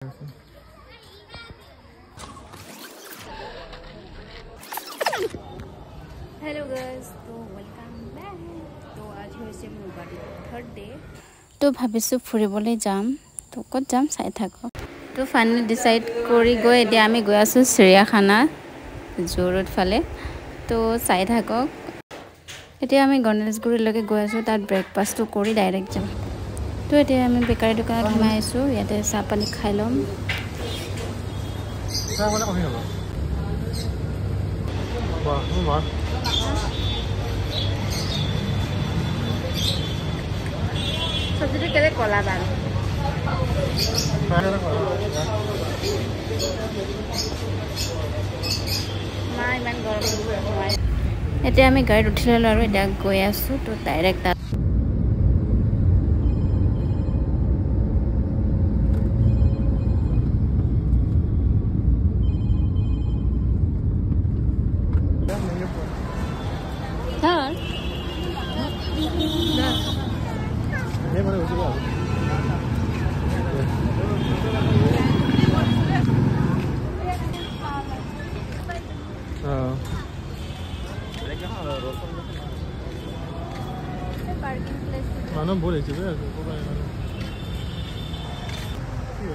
Hello guys तो welcome back तो आज হৈছে মোৰ বাৰ্থডে थर्ड डे তো ভাবিছো ফুৰিবলৈ যাম তো কত যাম চাই থাকো তো ফাইনালি ডিসাইড কৰি গৈ এতিয়া আমি গৈ আছো চিৰিয়াখানা জোৰত ফালে তো চাই থাকক এতিয়া আমি গণেশগুৰিলৈকে গৈ আছো তাত ব্ৰেকফাষ্টটো কৰি ডাইৰেক্ট যাম তো এতিয়া আমি বেকাৰী দোকানত সোমাই আছো ইয়াতে চাহ পানী খাই লম সবজি কেলে কলা বাল মা ইমান গৰম নহয় এতিয়া আমি গাড়ীত উঠি ললো আৰু এতিয়া গৈ আছো তো ডাইৰেক্ট তাত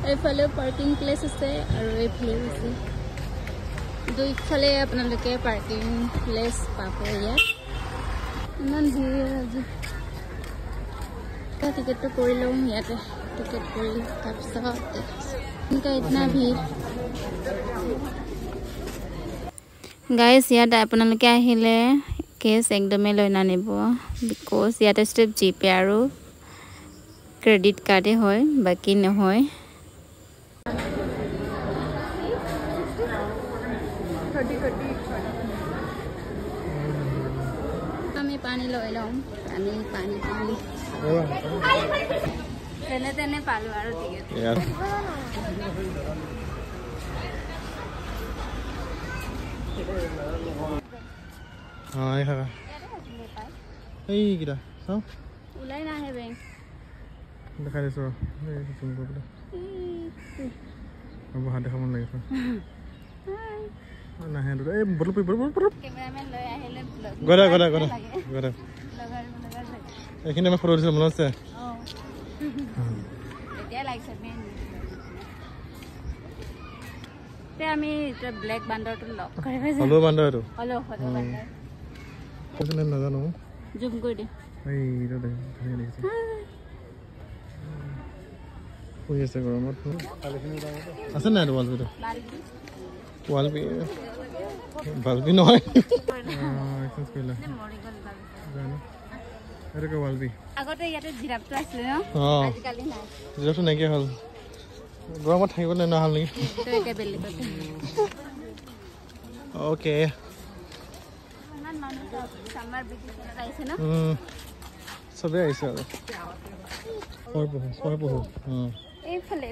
এইফালে পাৰ্কিং প্লেস আছে আৰু এইফালে আছে দুইফালে আপোনালোকে পাৰ্কিং প্লেস পাব ইয়াত ইমান ভিৰ আজি টিকেটটো কৰি লওঁ ইয়াতে টিকেট কৰি তাৰপিছত ইনকা ইতনা ভিৰ গাইস ইয়াত আপোনালোকে আহিলে কেছ একদমে লৈ নানিব বিকজ ইয়াতে ষ্টেপ জিপে আৰু ক্ৰেডিট কাৰ্ডে হয় বাকি নহয় আমি পানী লৈ লওঁ পানী তেনে পালো আৰু ticket Hai kakak. Hei kita, sao? ওলাই নাহে বেংক দেখা দিছো এই ফোন কৰিলে মই হাতে খাব লাগিছে নাহে এই বটল কেমেৰামেন লৈ আহিলে ব্লগ গৰা লগাৰ এইখিনি মই ফটো দিছিলো মনত আছে এতিয়া লাগিছে মেইন তে আমি ব্লেক বান্ডাৰটো লক কৰিব যাম হলো বান্ডাৰটো হলো বান্ডাৰ কোনে নাজানো জুম কৰি দে এই এটা ধুনীয়া দেখিছে শুই আছে গৰমত আছে নাই ৱালবিটো ৱালবি বালবি নহয় এক্সচেঞ্জ কৰিলা জানো এটাকে ৱালবি আগতে ইয়াতে জিৰাফটো আছিল ন আজিকালি নাই জিৰাফটো নাইকিয়া হ'ল গৰমত থাকিবলৈ নহ'ল নেকি তো এতিয়া বেলেগতে অ'কে ইমান মানুহ সামাৰ ভেকেশ্যনত আহিছে ন চবে আহিছে আৰু পঢ়ো এইফালে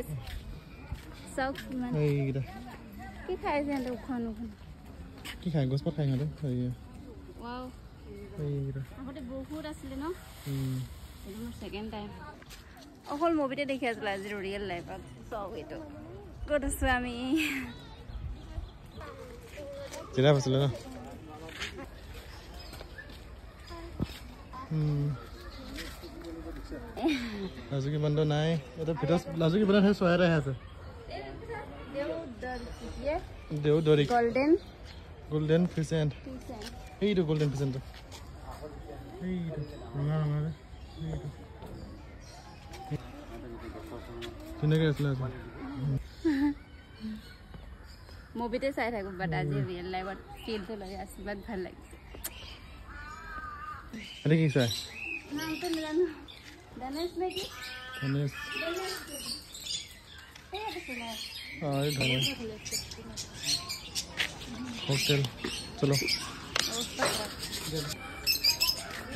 চাওক ইমান এইকেইটা কি খাইছে সিহঁতে উখন কি খাই গছ পাত খাই সিহঁতে ৱাও এইকেইটা আগতে বহুত আছিলে ন এইটো মোৰ ছেকেণ্ড টাইম অকল মুভিতে দেখি আছিলো আজি ৰিয়েল লাইফত চব এইটো ক'ত আছো আমি জিৰাফ আছিলে ন লাজুকী বান্দৰ নাই এটা ভিতৰত লাজুকী বান্দৰ সেই চৰাই এটাহে আছে দেওদৰী গোল্ডেন ফিচেণ্ট এইটো গোল্ডেন ফিচেণ্টটো এইটো ৰঙা এইটো ধুনীয়াকৈ আছিলে মুভিতে চাই থাকো বাট আজি ৰিয়েল লাইফত ফিলটো লৈ আছো বাট ভাল লাগিছে এটা কি চাই নামটো নাজানো গণেশ নেকি গণেশ এই ধৰণে হোটেল চলো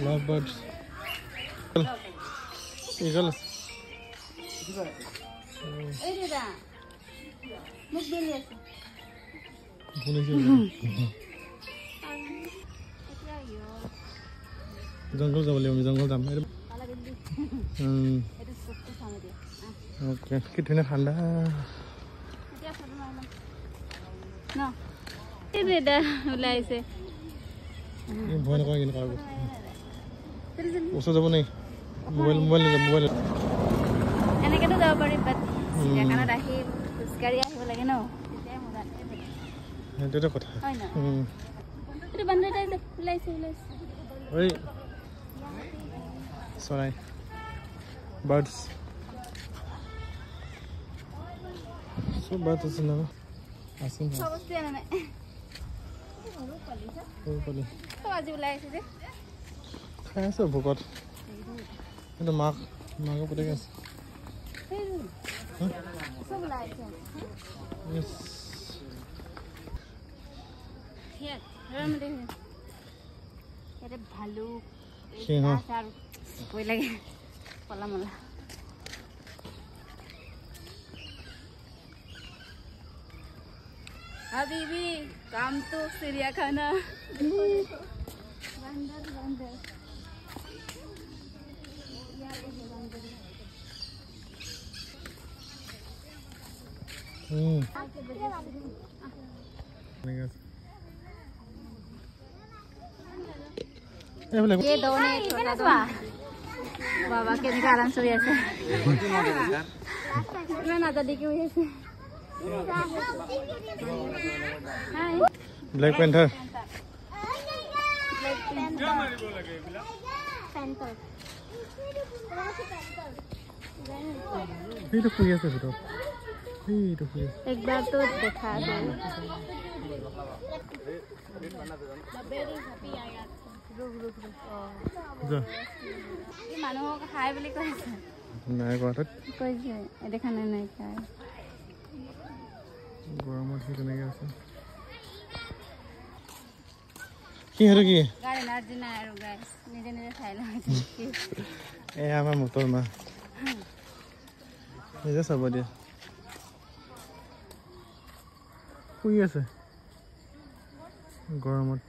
লাভ বাৰ্ডছ ইগলছ এই দাদা মোক বেলি আছে জংঘল যাব লাগিব জংঘল যাম ওকে কি ধুনীয়া ঠাণ্ডা ন এই বেদা ওলাইছে ভয় নকৰা কিন্তু কাৰো ওচৰ যাব নাই মোবাইল এনেকেতো যাব পাৰি বাট চিৰিয়াখানাত আহি খোজকাঢ়ি আহিব লাগে ন সেইটোতো কথা হয় ন এইটো বান্দৰ এটা ওলাইছে ঐ চৰাই বাৰ্ডছ সব বাৰ্ডছ আছে না আছে সব বস্তু আনা নাই তো আজি ওলাইছে যে খাই আছে ভোকত কিন্তু মাকৰ পুতেক আছে সব ওলাইছে এটা ভালুক সিংহ আৰু ভয় লাগে পলা মলা হাবিবি কাম তো চিড়িয়াখানা বান্দর বান্দর ये दोने छोटा दोने बाबा के निकालन सोई আছে मैं ना दादी की वजह से हाय ब्लैक पैंथर ये तो कोई ऐसे फोटो ये तो कोई एक बार तो देखा दे जा ये মানুহক হাই বুলি কৈছে নাই কথা কৈছে এখানে নাই খাই গৰমত কি তেনেকে আছে কি হলো কি গাড়ী এনাৰ্জি নাই আৰু গাইস নিজে নিজে খাই লওঁ এ আমাৰ মটৰ মা নিজে চাব দিয়া শুই আছে গৰমত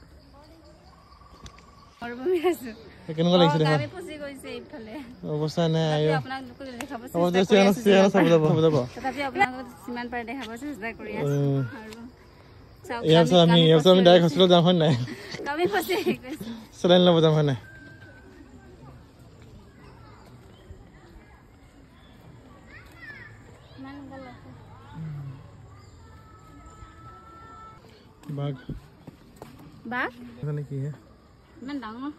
মৰমী আছে কেনেকুৱা লাগিছে দেখা আমি পুছি গৈছে ইফালে অৱস্থা নাই আয়ো আপোনাক দেখাব অৱস্থা চাব যাব তথাপি আপোনাক সিমান পাৰে দেখাব চেষ্টা কৰি আছো আৰু ইয়াৰ পিছত আমি ডাইৰেক্ট হস্পিটেল যাম হয় নাই আমি ফচি গৈছো চেলাইন ল'ব যাম হয় নাই বাঘ বাঘ এখানে কি হে ইমান ডাঙৰ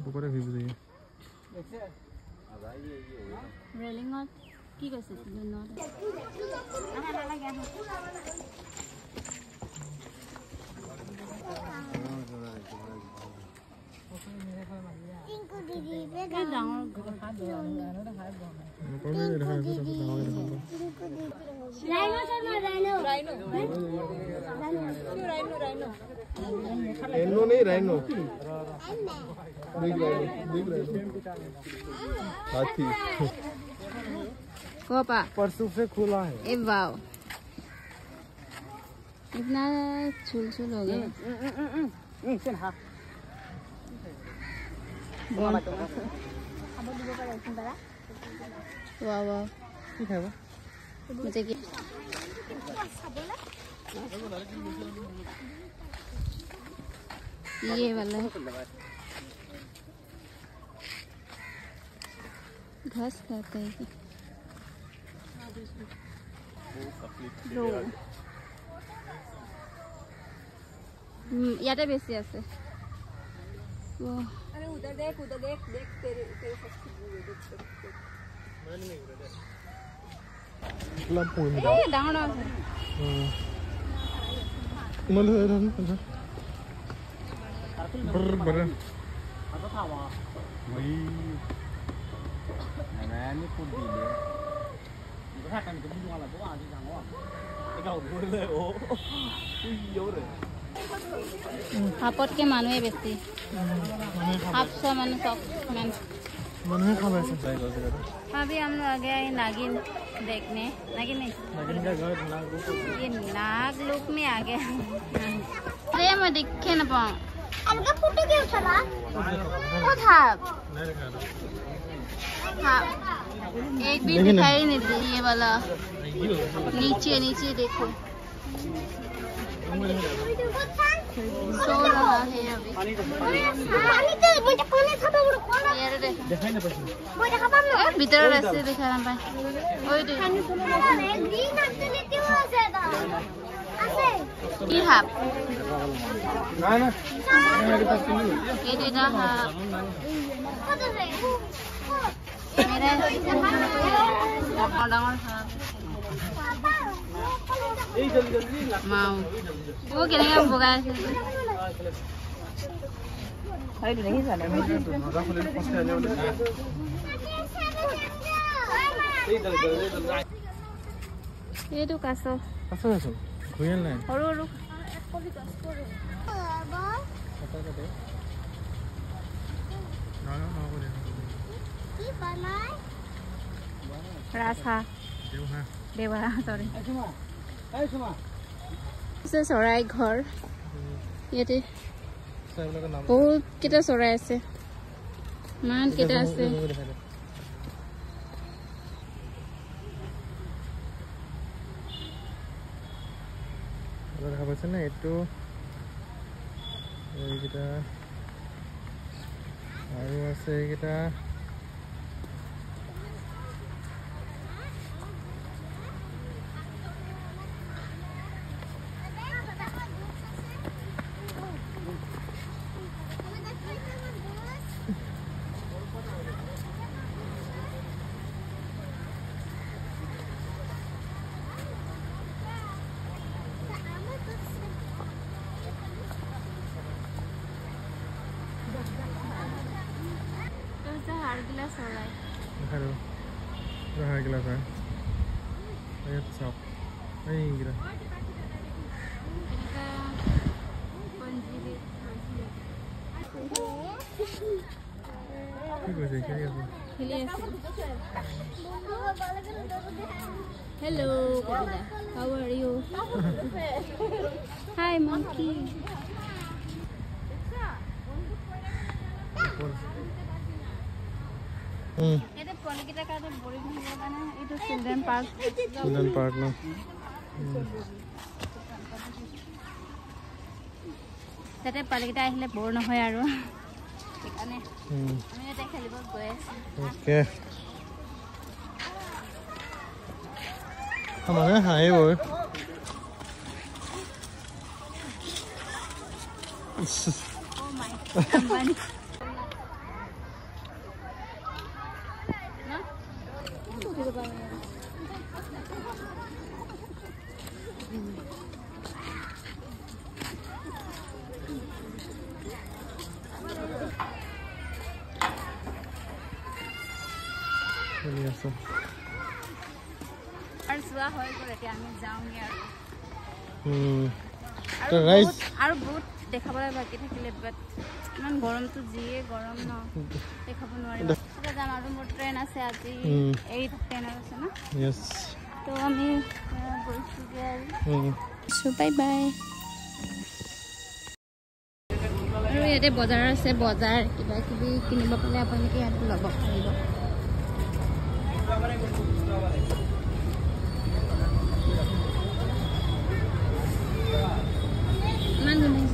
পকৰে ভিউ যায় ৰেলিঙত কি কৈছে দিনত रेनो नहीं राइनो बिग राइनो हाथी कोपा परसों से खुला है ए वाओ इतना छुल हो गया वाह वाह ठीक है मुझे की ये वाला घास खाता है याते बेसी আছে अरे उधर देख देख तेरे lampu ini ए डांगड़ আছে mana ada ber apa tawa wih nah ini putih deh itu kan itu bunga lah tuh aja jangan itu kau boleh oh iya deh হাপতকে মানুহে বেছি হাফ মানুহ সব mana khabar sih अभी हम लोग आ गए हैं नागिन देखने नागिन नहीं ये नाग लोक में आ गए अरे मैं दिखे ना पाऊँ अलगा फोटो क्यों चला वो था हाँ एक भी दिखाई नहीं दी ये वाला नीचे नीचे देखो सो रहा है अभी भीतर रास्ते दिखा रहा है কি হাপ না না এটা না হাপ মেরা ডাঙৰ হাপ এই জলদি জলদি মাও ও কেনেকৈ বগাই আছে আৰে দেখি জানে নটা খুলি ফাৰ্ষ্ট আইলে বোলে এই জলদি জলদি জলদি এইটো কাছ আছে আছে ঘূৰিল নাই সৰু সৰু ৰাজহাঁহ দেৱাহাঁহ চৰি এই সুমা চৰাই ঘৰ ইয়াতে এইবিলাকৰ নাম বহুত কেইটা চৰাই আছে ইমান কেইটা আছে দেখা পাইছে নে এইটো এইকেইটা আৰু আছে এইকেইটা হাড়গিলা চৰাই দেখালোঁ ৰহাৰ গিলাচ হয় ইয়াত চাওক এইকেইটা কি কৰিছে খেলি আছে খেলি আছে hello' Kabita how are you hi monkey এটা পলিকিটা কাটে বৰি থাকিব কাৰণে এইটো চিলড্ৰেন পাৰ্ক ন যাতে পলিকিটা আহিলে বৰ নহয় আৰু সেইকাৰণে আমি ইয়াতে খেলিব গৈ আছোঁ অ'কে মানে হাঁহিবই Oh my God. আৰু যোৱা হৈ গ'ল এতিয়া আমি যাওঁগে আৰু বহুত দেখাবলৈ বাকী থাকিলে বাট ইমান গৰমটো যিয়ে গৰম ন দেখাব নোৱাৰিম এতিয়া যাম আৰু মোৰ ট্ৰেইন আছে আজি 8:10 আছে ন তো আমি গৈছোগে আৰু বাই বাই আৰু ইয়াতে বজাৰ আছে বজাৰ কিবা কিবি কিনিব পালে আপোনালোকে ইয়াতে ল'ব পাৰিব ইমান ধুনীয়া